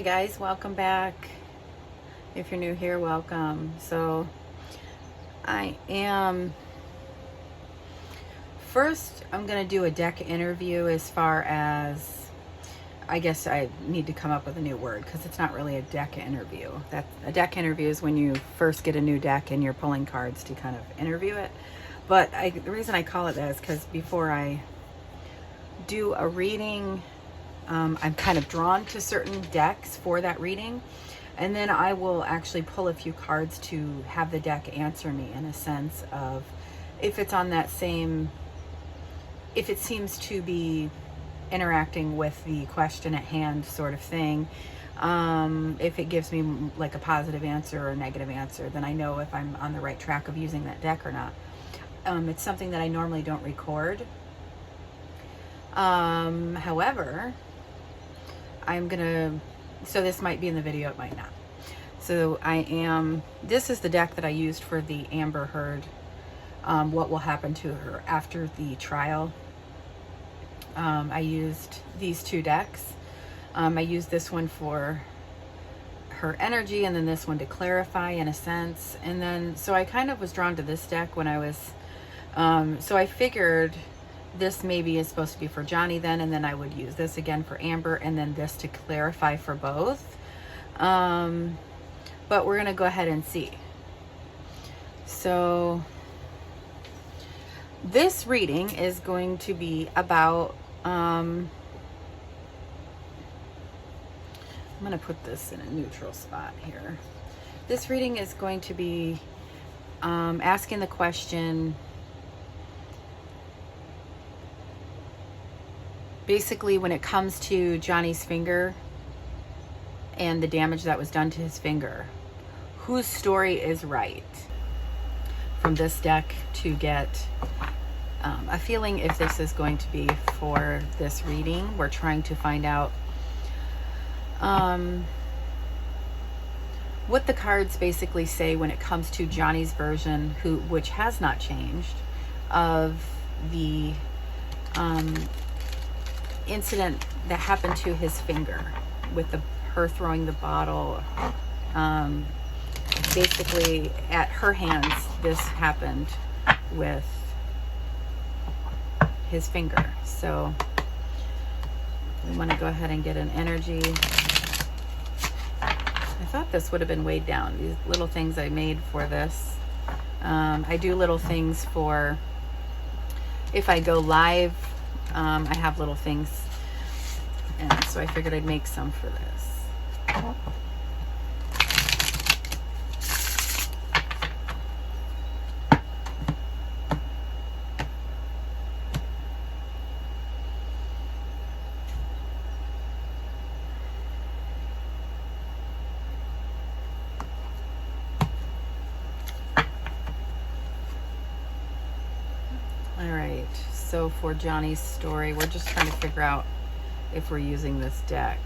Hi guys, welcome back. If you're new here, welcome. So first I'm gonna do a deck interview. As far as, I guess I need to come up with a new word because it's not really a deck interview. A deck interview is when you first get a new deck and you're pulling cards to kind of interview it. But the reason I call it that is because before I do a reading, I'm kind of drawn to certain decks for that reading, and then I will actually pull a few cards to have the deck answer me in a sense of if it's on that same, if it seems to be interacting with the question at hand sort of thing. If it gives me like a positive answer or a negative answer, then I know if I'm on the right track of using that deck or not. It's something that I normally don't record. However, so this might be in the video, it might not. So this is the deck that I used for the Amber Heard, what will happen to her after the trial. I used these two decks. I used this one for her energy and then this one to clarify in a sense. And then, so I kind of was drawn to this deck when I was, so I figured this maybe is supposed to be for Johnny then, and then I would use this again for Amber, and then this to clarify for both. But we're gonna go ahead and see. So this reading is going to be about, I'm gonna put this in a neutral spot here. This reading is going to be asking the question, basically, when it comes to Johnny's finger and the damage that was done to his finger, whose story is right? From this deck to get a feeling if this is going to be for this reading. We're trying to find out what the cards basically say when it comes to Johnny's version, which has not changed, of the incident that happened to his finger with her throwing the bottle. Basically at her hands, this happened with his finger. So we want to go ahead and get an energy. I thought this would have been weighed down. These little things I made for this. I do little things for, if I go live, I have little things, and so I figured I'd make some for this. All right, so for Johnny's story, we're just trying to figure out if we're using this deck.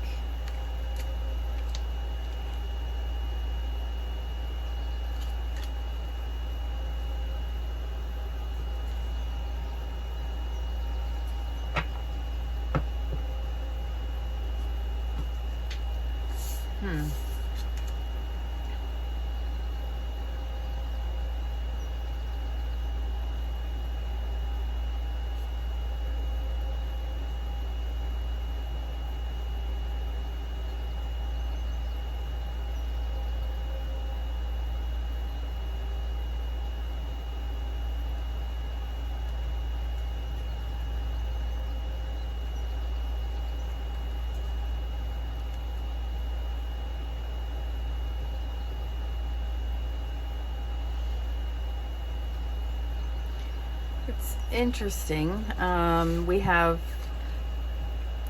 It's interesting. We have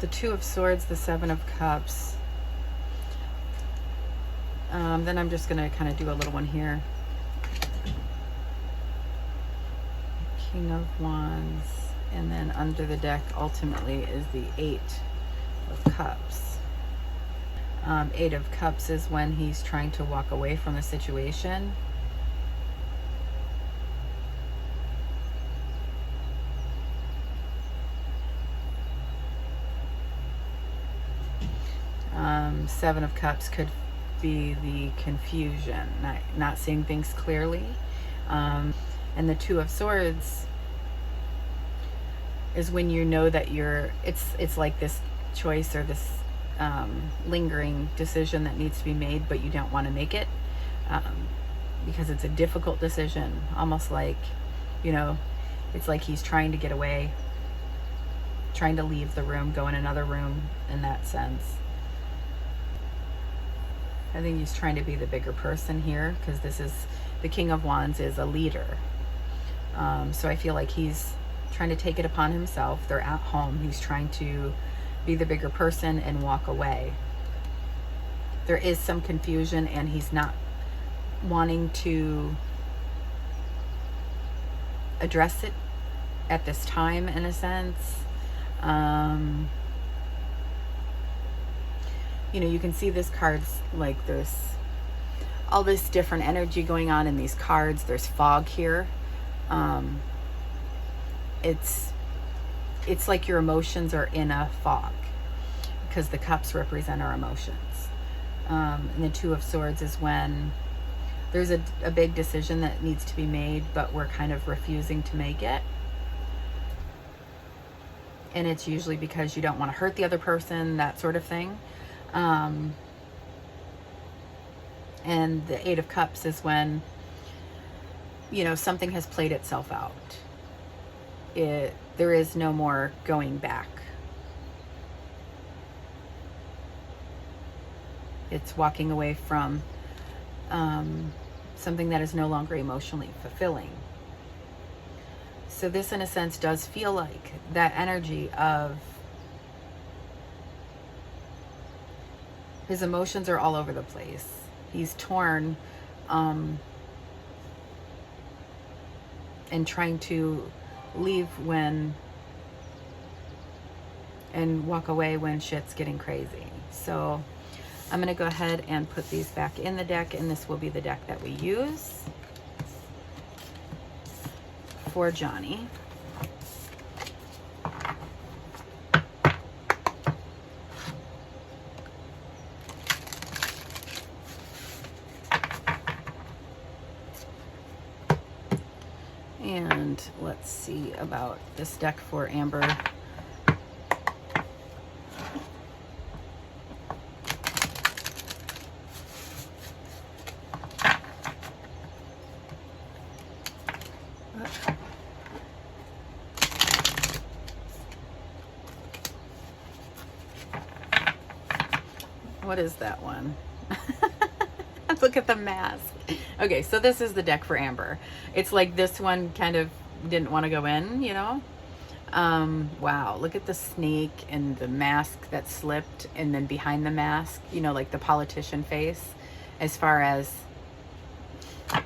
the Two of Swords, the Seven of Cups. Then I'm just going to kind of do a little one here. King of Wands. And then under the deck, ultimately, is the Eight of Cups. Eight of Cups is when he's trying to walk away from the situation. Seven of Cups could be the confusion, not seeing things clearly. And the Two of Swords is when you know that it's like this choice or this lingering decision that needs to be made, but you don't want to make it because it's a difficult decision. Almost like, it's like he's trying to get away, trying to leave the room, go in another room in that sense. I think he's trying to be the bigger person here, because the King of Wands is a leader. So I feel like he's trying to take it upon himself. They're at home. He's trying to be the bigger person and walk away. There is some confusion, and he's not wanting to address it at this time, in a sense. You can see this card's like there's all this different energy going on in these cards. There's fog here. It's like your emotions are in a fog, because the cups represent our emotions. And the Two of Swords is when there's a big decision that needs to be made, but we're kind of refusing to make it. And it's usually because you don't want to hurt the other person, that sort of thing. And the Eight of Cups is when, something has played itself out. There is no more going back. It's walking away from something that is no longer emotionally fulfilling. So this, in a sense, does feel like that energy of his emotions are all over the place. He's torn and trying to leave and walk away when shit's getting crazy. So I'm going to go ahead and put these back in the deck, and this will be the deck that we use for Johnny. And let's see about this deck for Amber. What is that one? Look at the mask. Okay, so this is the deck for Amber. It's like this one kind of didn't want to go in, Wow, look at the snake and the mask that slipped, and then behind the mask, like the politician face. As far as, oh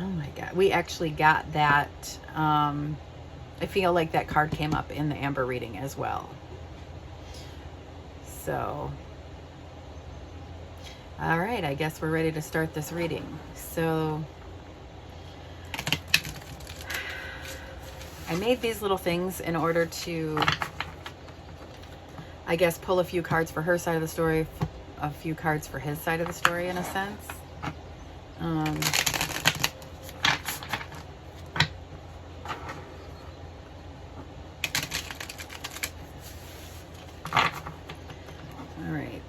my God, we actually got that. I feel like that card came up in the Amber reading as well. So, all right, I guess we're ready to start this reading. So I made these little things in order to, I guess, pull a few cards for her side of the story, a few cards for his side of the story, in a sense. All right.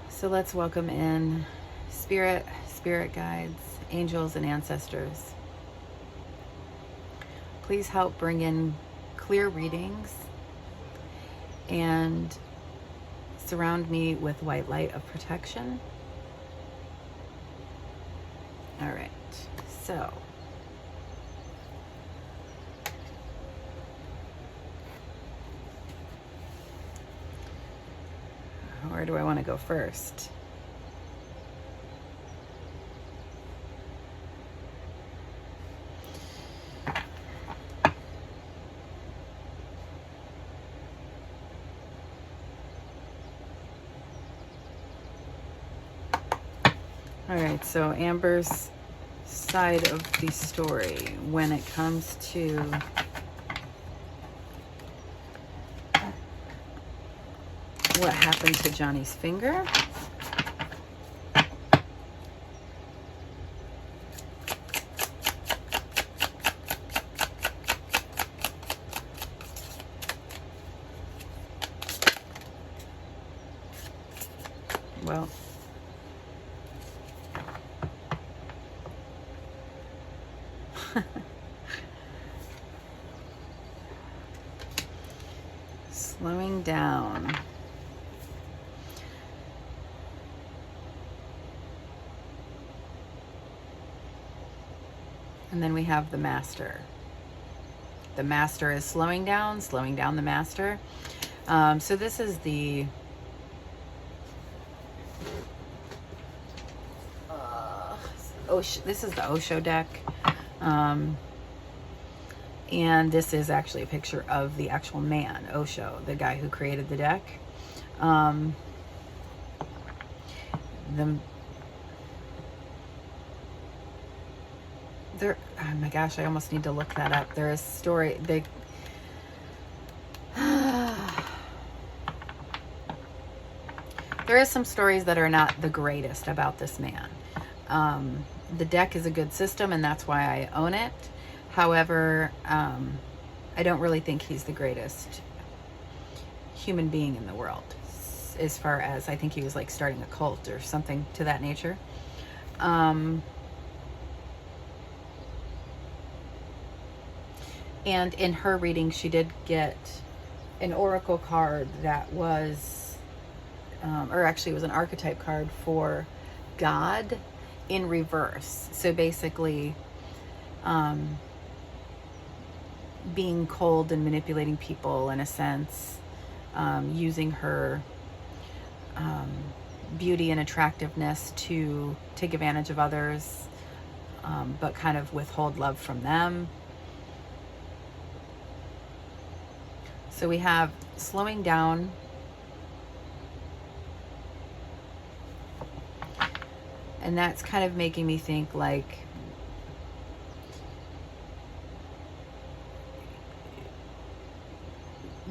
So let's welcome in spirit guides, angels, and ancestors. Please help bring in clear readings and surround me with white light of protection. All right, so where do I want to go first? All right, so Amber's side of the story when it comes to what happened to Johnny's finger. Well, slowing down. And then we have the master. The master is slowing down the master. So this is the this is the Osho deck. And this is actually a picture of the actual man, Osho, the guy who created the deck. Oh my gosh, I almost need to look that up. There is a story. There is some stories that are not the greatest about this man. The deck is a good system, and that's why I own it. However, I don't really think he's the greatest human being in the world. As far as, I think he was like starting a cult or something to that nature. And in her reading, she did get an oracle card that was, or actually it was an archetype card for God in reverse. So basically, being cold and manipulating people in a sense, using her beauty and attractiveness to take advantage of others, but kind of withhold love from them. So we have slowing down, and that's kind of making me think like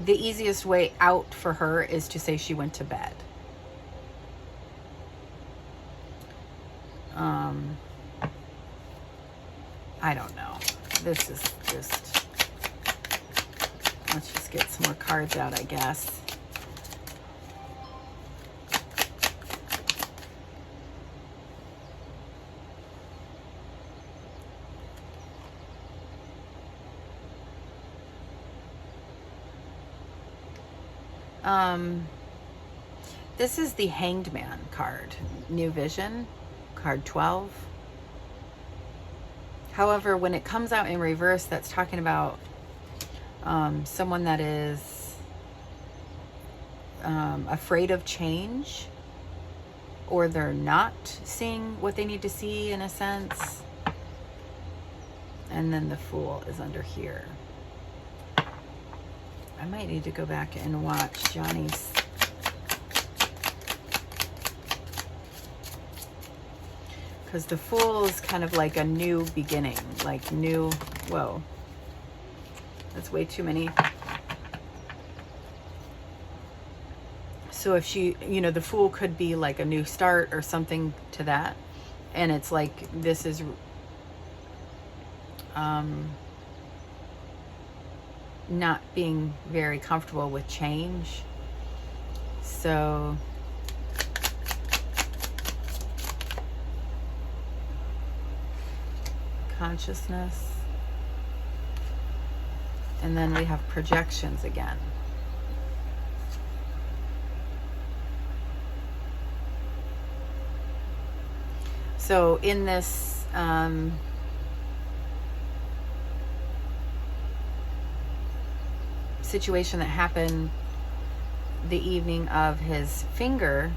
the easiest way out for her is to say she went to bed. I don't know. This is just, let's just get some more cards out, I guess. This is the Hanged Man card, New Vision, card 12. However, when it comes out in reverse, that's talking about someone that is afraid of change, or they're not seeing what they need to see in a sense. And then the Fool is under here. I might need to go back and watch Johnny's. Because the Fool is kind of like a new beginning, like new, whoa, that's way too many. So if she, you know, the Fool could be like a new start or something to that. And it's like, this is, not being very comfortable with change. So consciousness, and then we have projections again. So in this situation that happened the evening of his finger,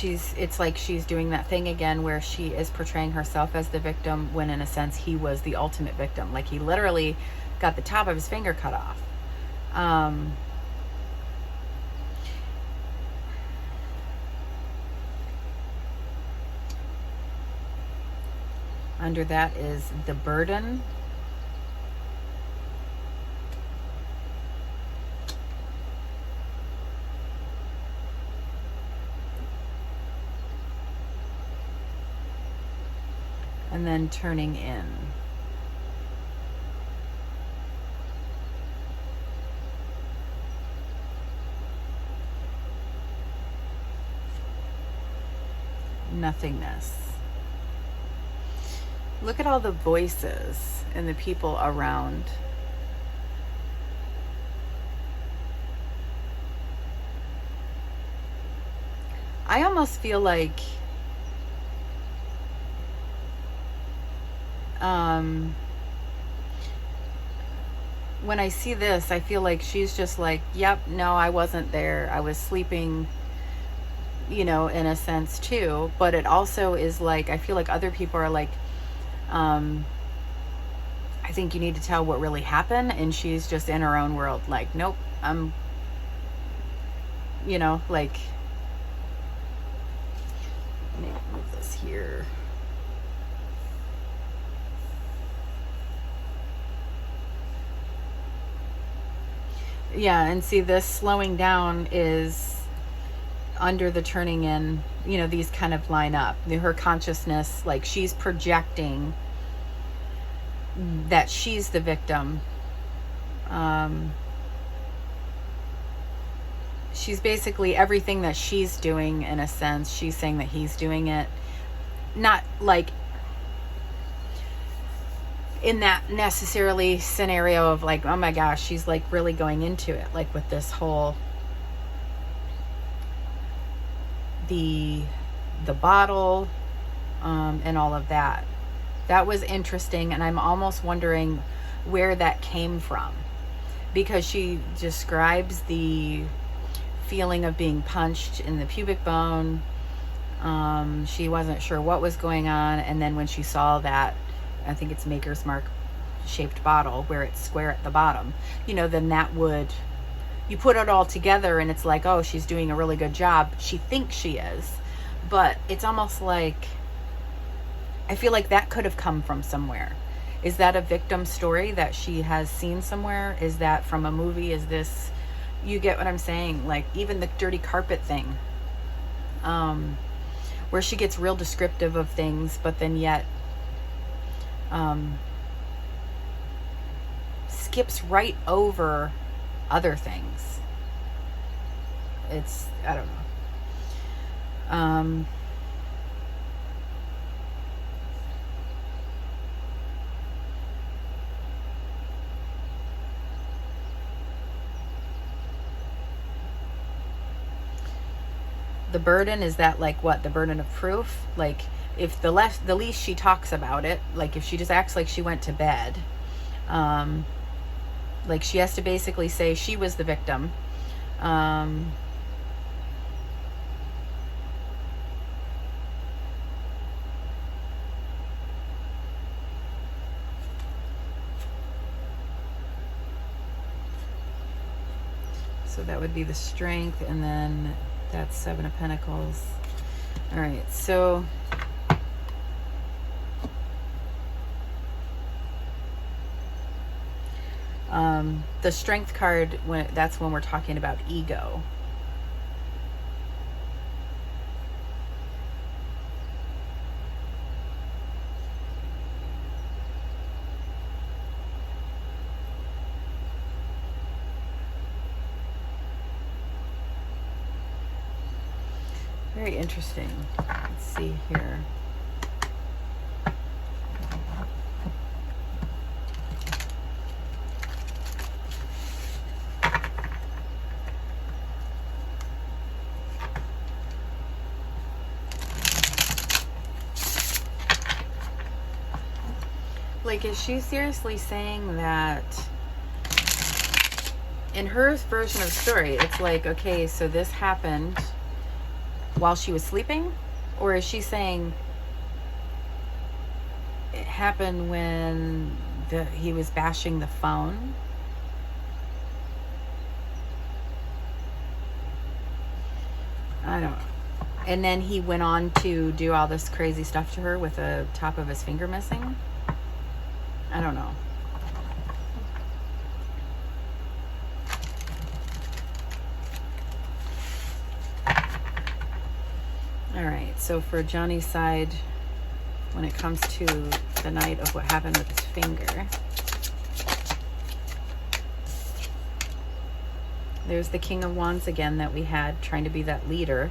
it's like she's doing that thing again where she is portraying herself as the victim when in a sense he was the ultimate victim. Like he literally got the top of his finger cut off. Under that is the burden. And then turning in. Nothingness. Look at all the voices and the people around. I almost feel like when I see this, I feel like she's just like, yep, no, I wasn't there. I was sleeping, in a sense too. But it also is like, I feel like other people are like, I think you need to tell what really happened. And she's just in her own world. Like, nope, I'm, like, let me move this here. Yeah, and see, this slowing down is under the turning in, these kind of line up. Her consciousness, like she's projecting that she's the victim. She's basically everything that she's doing, in a sense, she's saying that he's doing it. Not like in that necessarily scenario of like, oh my gosh, she's like really going into it, like with this whole the bottle and all of that. That was interesting, and I'm almost wondering where that came from, because she describes the feeling of being punched in the pubic bone. She wasn't sure what was going on, and then when she saw that, I think it's Maker's Mark shaped bottle where it's square at the bottom, then that would, you put it all together and it's like, oh, she's doing a really good job. She thinks she is, but it's almost like, I feel like that could have come from somewhere. Is that a victim story that she has seen somewhere? Is that from a movie? Is this, you get what I'm saying? Like even the dirty carpet thing, where she gets real descriptive of things, but then yet skips right over other things. It's, I don't know. The burden, is that like what? The burden of proof? Like if the least she talks about it, like if she just acts like she went to bed, like she has to basically say she was the victim. So that would be the strength, and then that's Seven of Pentacles. All right, so the strength card, that's when we're talking about ego. Very interesting. Let's see here. Like, is she seriously saying that in her version of the story, it's like, okay, so this happened while she was sleeping? Or is she saying it happened when he was bashing the phone? I don't know. And then he went on to do all this crazy stuff to her with the top of his finger missing. I don't know. All right, so for Johnny's side, when it comes to the night of what happened with his finger, there's the King of Wands again that we had, trying to be that leader.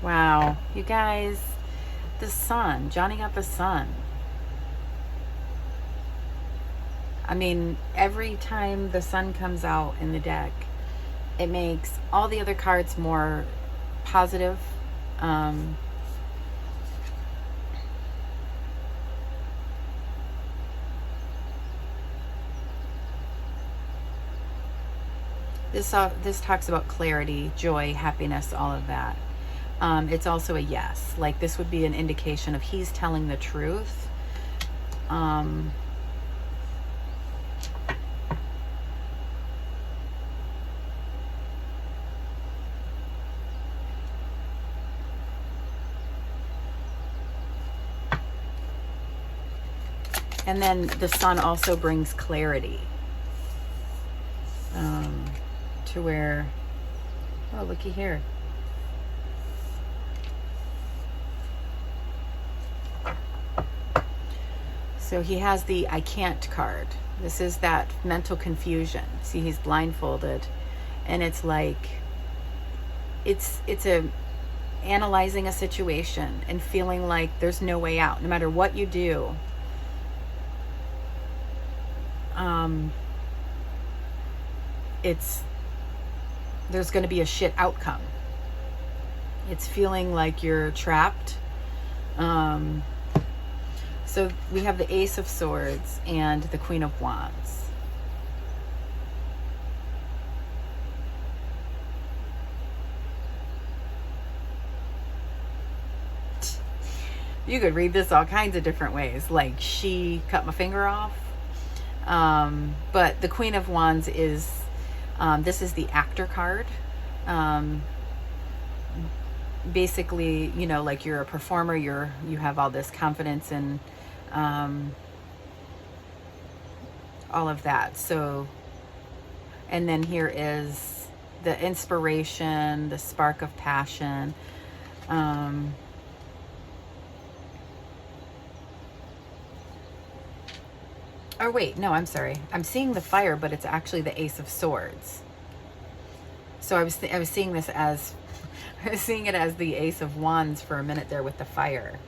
Wow, you guys, the Sun. Johnny got the Sun. I mean, every time the Sun comes out in the deck, it makes all the other cards more positive. This talks about clarity, joy, happiness, all of that. It's also a yes. Like, this would be an indication of he's telling the truth. And then the Sun also brings clarity. To where, oh, looky here. So he has the I can't card. This is that mental confusion. See, he's blindfolded, and it's like, it's a analyzing a situation and feeling like there's no way out, no matter what you do. There's going to be a shit outcome. It's feeling like you're trapped. So we have the Ace of Swords and the Queen of Wands. You could read this all kinds of different ways. Like, she cut my finger off. But the Queen of Wands is, this is the actor card. Basically, you know, like, you're a performer, you have all this confidence and all of that. So, and then here is the inspiration, the spark of passion. Or wait, no, I'm sorry. I'm seeing the fire, but it's actually the Ace of Swords. So I was seeing this as, I was seeing it as the Ace of Wands for a minute there with the fire,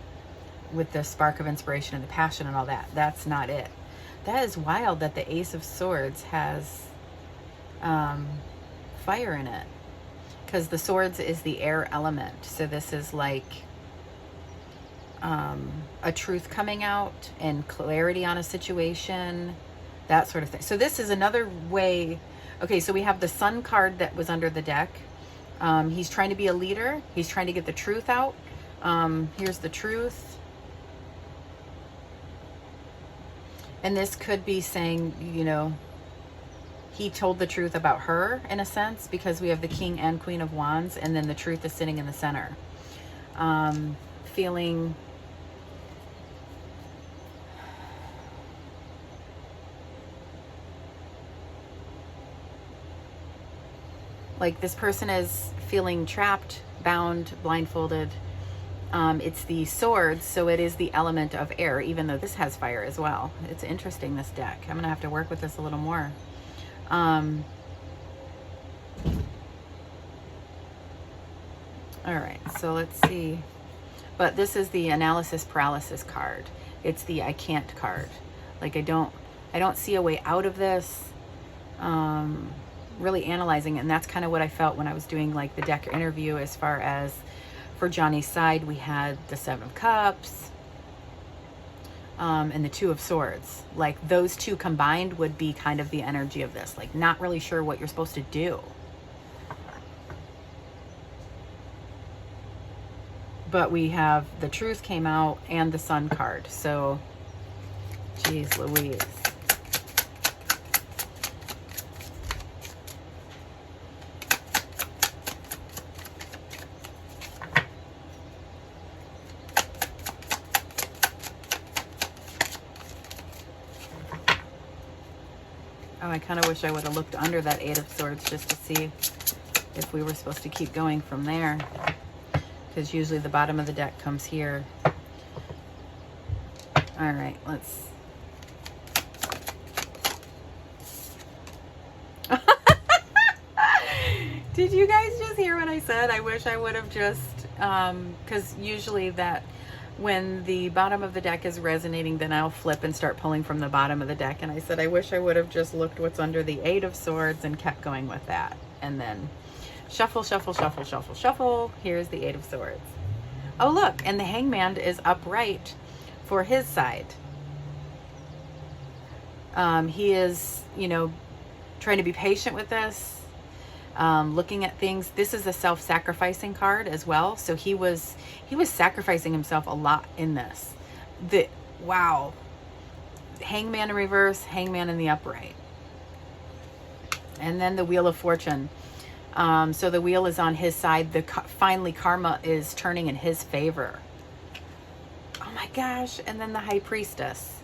with the spark of inspiration and the passion and all that. That's not it. That is wild that the Ace of Swords has fire in it, because the swords is the air element. So this is like a truth coming out and clarity on a situation, that sort of thing. So this is another way. Okay, so we have the Sun card that was under the deck. He's trying to be a leader. He's trying to get the truth out. Here's the truth. And this could be saying, you know, he told the truth about her, in a sense, because we have the King and Queen of Wands, and then the truth is sitting in the center. Feeling like this person is feeling trapped, bound, blindfolded. It's the swords, so it is the element of air, even though this has fire as well. It's interesting, this deck. I'm going to have to work with this a little more. All right, so let's see. But this is the analysis paralysis card. It's the I can't card. Like, I don't see a way out of this. Really analyzing it, and that's kind of what I felt when I was doing like the deck interview. As far as for Johnny's side, we had the Seven of Cups and the Two of Swords. Like, those two combined would be kind of the energy of this, like not really sure what you're supposed to do. But we have the truth came out and the Sun card. So, geez Louise. Oh, I kind of wish I would have looked under that Eight of Swords just to see if we were supposed to keep going from there. Because usually the bottom of the deck comes here. All right, let's... Did you guys just hear what I said? I wish I would have just... because usually that... when the bottom of the deck is resonating, then I'll flip and start pulling from the bottom of the deck. And I said, I wish I would have just looked what's under the Eight of Swords and kept going with that. And then shuffle, shuffle, shuffle, shuffle, shuffle. Here's the Eight of Swords. Oh, look. And the Hangman is upright for his side. He is, you know, trying to be patient with this. Looking at things. This is a self-sacrificing card as well. So he was sacrificing himself a lot in this. Wow. Hangman in reverse, Hangman in the upright. And then the Wheel of Fortune. So the wheel is on his side. Finally karma is turning in his favor. Oh my gosh. And then the High Priestess.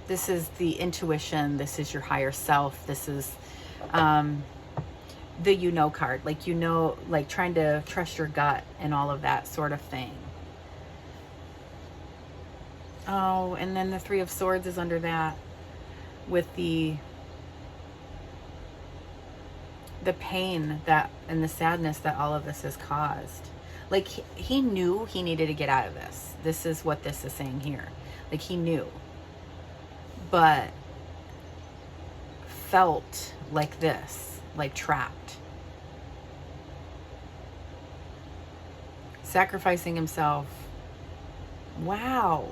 This is the intuition. This is your higher self. This is the you know card. Like, you know, like trying to trust your gut and all of that sort of thing. Oh, and then the Three of Swords is under that with the pain that and the sadness that all of this has caused. Like, he knew he needed to get out of this. This is what this is saying here. Like, he knew. But felt like this. Like, trapped. Sacrificing himself. Wow.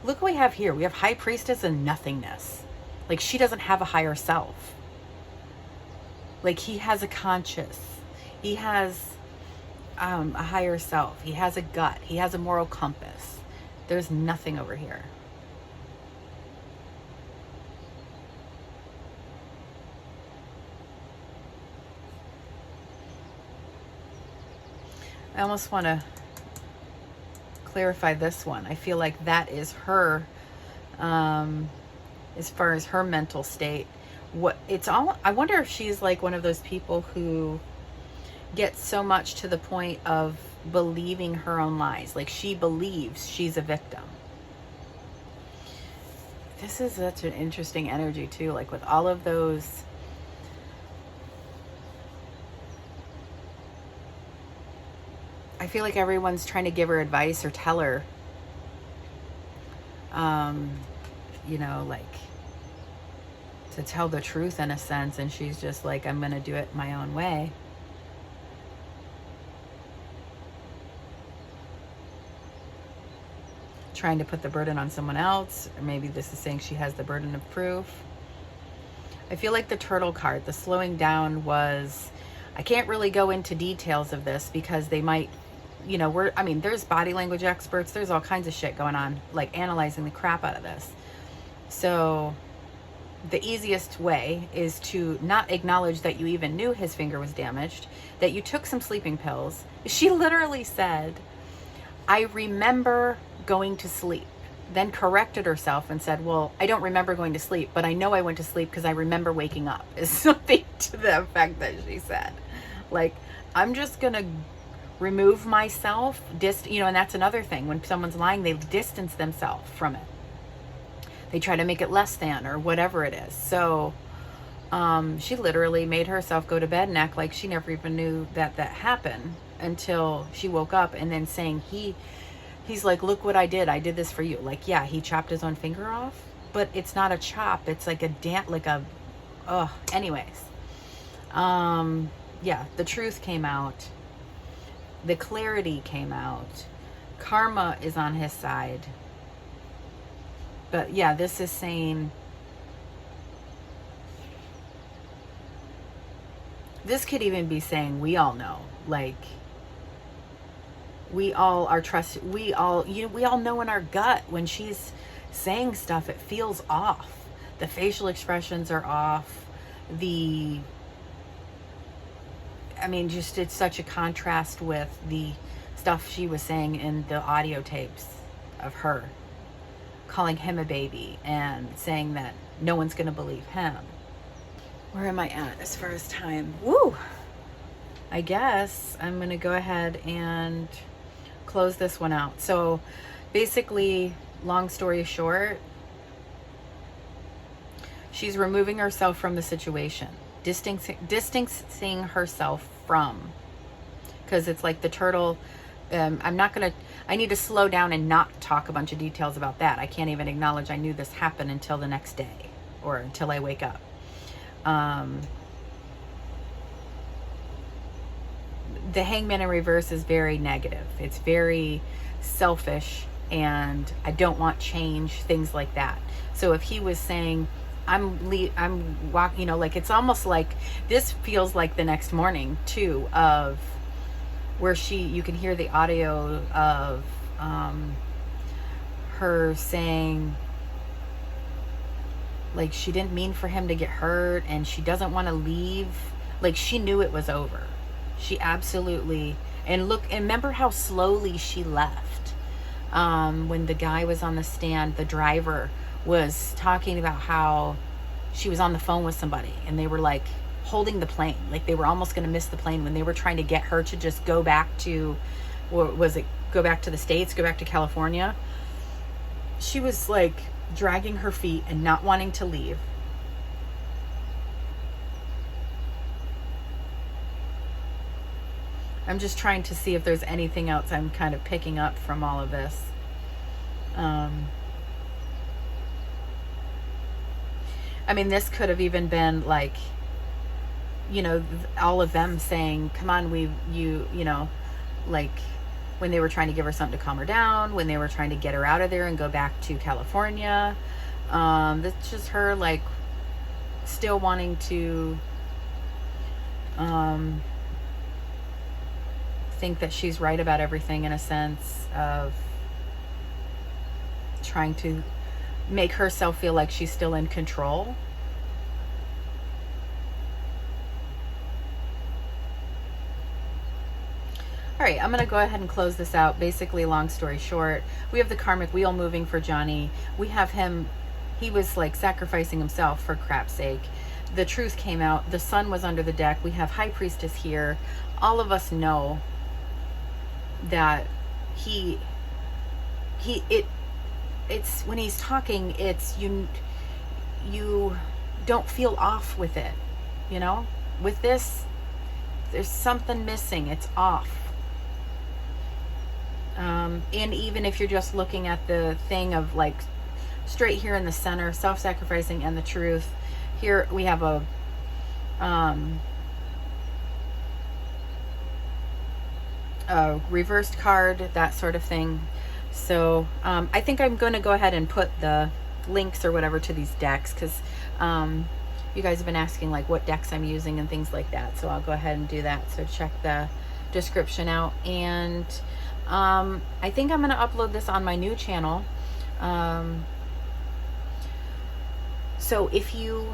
Look what we have here. We have High Priestess and nothingness. Like, she doesn't have a higher self. Like, he has a conscious. He has a higher self. He has a gut. He has a moral compass. There's nothing over here. I almost want to clarify this one. I feel like that is her, as far as her mental state. I wonder if she's like one of those people who gets so much to the point of believing her own lies. Like, she believes she's a victim. This is such an interesting energy too. Like, with all of those, I feel like everyone's trying to give her advice or tell her, you know, like, to tell the truth in a sense, and she's just like, I'm gonna do it my own way. Trying to put the burden on someone else, or maybe this is saying she has the burden of proof. I feel like the Turtle card, the slowing down, was, I can't really go into details of this because they might, you know, there's body language experts, there's all kinds of shit going on, like analyzing the crap out of this. So the easiest way is to not acknowledge that you even knew his finger was damaged, that you took some sleeping pills. She literally said, I remember going to sleep, then corrected herself and said, well, I don't remember going to sleep, but I know I went to sleep because I remember waking up, is something to the effect that she said. Like, I'm just going to remove myself, you know, and that's another thing. When someone's lying, they distance themselves from it. They try to make it less than or whatever it is. So she literally made herself go to bed and act like she never even knew that happened until she woke up, and then saying he's like, look what I did this for you. Like, yeah, he chopped his own finger off, but it's not a chop, it's like anyways. Yeah, the truth came out, the clarity came out, karma is on his side. But yeah, this is saying, this could even be saying, we all know, like, we all are trusted. We all know in our gut when she's saying stuff, it feels off. The facial expressions are off. I mean, just it's such a contrast with the stuff she was saying in the audio tapes of her calling him a baby and saying that no one's going to believe him. Where am I at as far as time? Woo! I guess I'm going to go ahead and close this one out. So basically, long story short, she's removing herself from the situation, distancing herself from, because it's like the turtle. I need to slow down and not talk a bunch of details about that. I can't even acknowledge I knew this happened until the next day or until I wake up. The Hangman in reverse is very negative. It's very selfish, and I don't want change, things like that. So if he was saying, I'm walking, you know, like it's almost like this feels like the next morning too, of where you can hear the audio of her saying, like, she didn't mean for him to get hurt and she doesn't want to leave. Like, she knew it was over. She absolutely, and remember how slowly she left. When the guy was on the stand, the driver was talking about how she was on the phone with somebody and they were like holding the plane, like they were almost going to miss the plane when they were trying to get her to just go back to, or was it go back to the States, go back to California. She was like dragging her feet and not wanting to leave. I'm just trying to see if there's anything else I'm kind of picking up from all of this. I mean, this could have even been like, you know, all of them saying, come on, you know, like when they were trying to give her something to calm her down, when they were trying to get her out of there and go back to California. That's just her like still wanting to think that she's right about everything, in a sense of trying to make herself feel like she's still in control. All right, I'm going to go ahead and close this out. Basically, long story short, we have the karmic wheel moving for Johnny. We have him, he was like sacrificing himself for crap's sake. The truth came out. The sun was under the deck. We have High Priestess here. All of us know that it's when he's talking, it's you don't feel off with it, you know. With this, there's something missing. It's off. And even if you're just looking at the thing of like straight here in the center, self-sacrificing and the truth, here we have a reversed card, that sort of thing. So I think I'm going to go ahead and put the links or whatever to these decks, because you guys have been asking like what decks I'm using and things like that. So I'll go ahead and do that. So check the description out. And I think I'm going to upload this on my new channel. So if you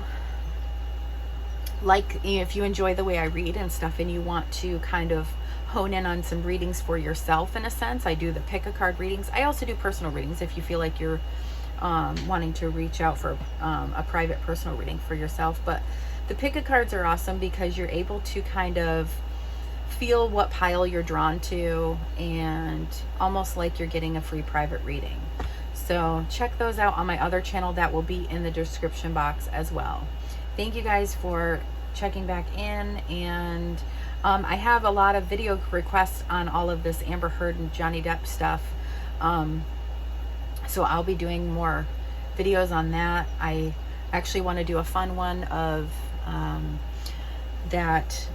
enjoy the way I read and stuff, and you want to kind of hone in on some readings for yourself, in a sense, I do the pick a card readings. I also do personal readings if you feel like you're wanting to reach out for a private personal reading for yourself. But the pick a cards are awesome because you're able to kind of feel what pile you're drawn to, and almost like you're getting a free private reading. So check those out on my other channel. That will be in the description box as well. Thank you guys for checking back in, and I have a lot of video requests on all of this Amber Heard and Johnny Depp stuff. So I'll be doing more videos on that. I actually want to do a fun one of that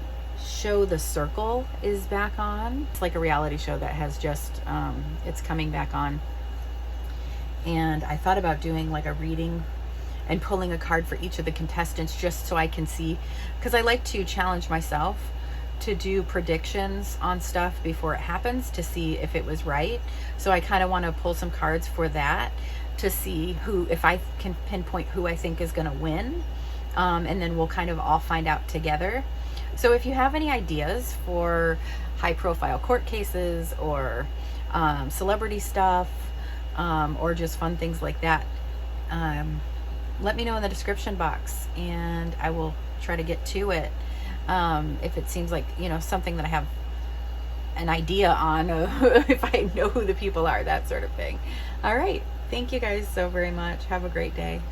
show The Circle is back on. It's like a reality show that has just, it's coming back on. And I thought about doing like a reading and pulling a card for each of the contestants, just so I can see, because I like to challenge myself to do predictions on stuff before it happens to see if it was right. So I kind of want to pull some cards for that to see if I can pinpoint who I think is going to win. And then we'll kind of all find out together. So if you have any ideas for high profile court cases or celebrity stuff, or just fun things like that, let me know in the description box and I will try to get to it. If it seems like, you know, something that I have an idea on, if I know who the people are, that sort of thing. All right. Thank you guys so very much. Have a great day.